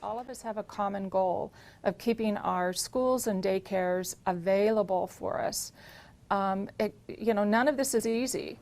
All of us have a common goal of keeping our schools and daycares available for us. None of this is easy.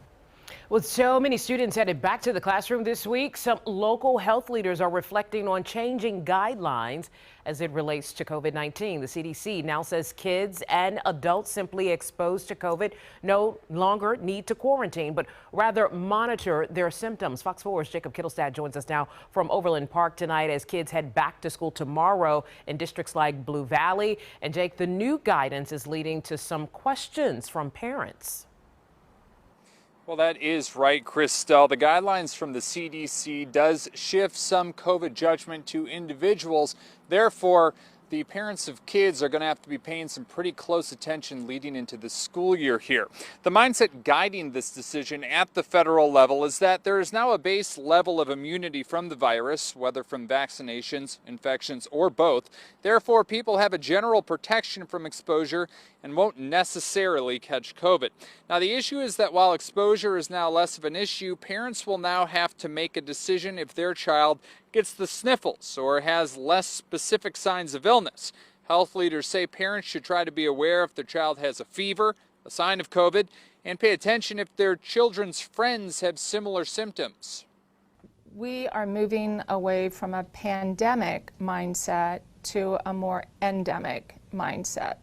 With so many students headed back to the classroom this week, some local health leaders are reflecting on changing guidelines as it relates to COVID-19. The CDC now says kids and adults simply exposed to COVID no longer need to quarantine, but rather monitor their symptoms. Fox 4's Jacob Kittelstad joins us now from Overland Park tonight as kids head back to school tomorrow in districts like Blue Valley. And Jake, the new guidance is leading to some questions from parents. Well, that is right, Christelle. The guidelines from the CDC does shift some COVID judgment to individuals. Therefore, the parents of kids are going to have to be paying some pretty close attention leading into the school year here. The mindset guiding this decision at the federal level is that there is now a base level of immunity from the virus, whether from vaccinations, infections, or both. Therefore, people have a general protection from exposure and won't necessarily catch COVID. Now, the issue is that while exposure is now less of an issue, parents will now have to make a decision if their child gets the sniffles or has less specific signs of illness. Health leaders say parents should try to be aware if their child has a fever, a sign of COVID, and pay attention if their children's friends have similar symptoms. We are moving away from a pandemic mindset to a more endemic mindset.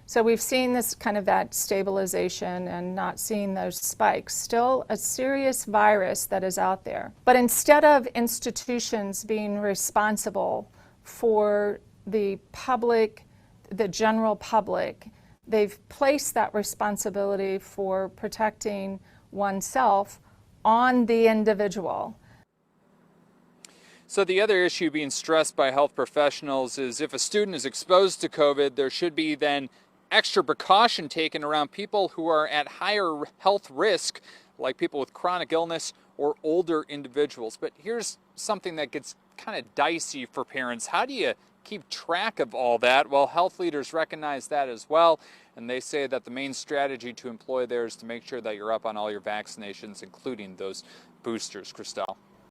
So we've seen this kind of that stabilization and not seeing those spikes. Still a serious virus that is out there. But instead of institutions being responsible for the public, the general public, they've placed that responsibility for protecting oneself on the individual. So the other issue being stressed by health professionals is if a student is exposed to COVID, there should be then extra precaution taken around people who are at higher health risk, like people with chronic illness or older individuals. But here's something that gets kind of dicey for parents. How do you keep track of all that? Well, health leaders recognize that as well, and they say that the main strategy to employ there is to make sure that you're up on all your vaccinations, including those boosters. Christelle.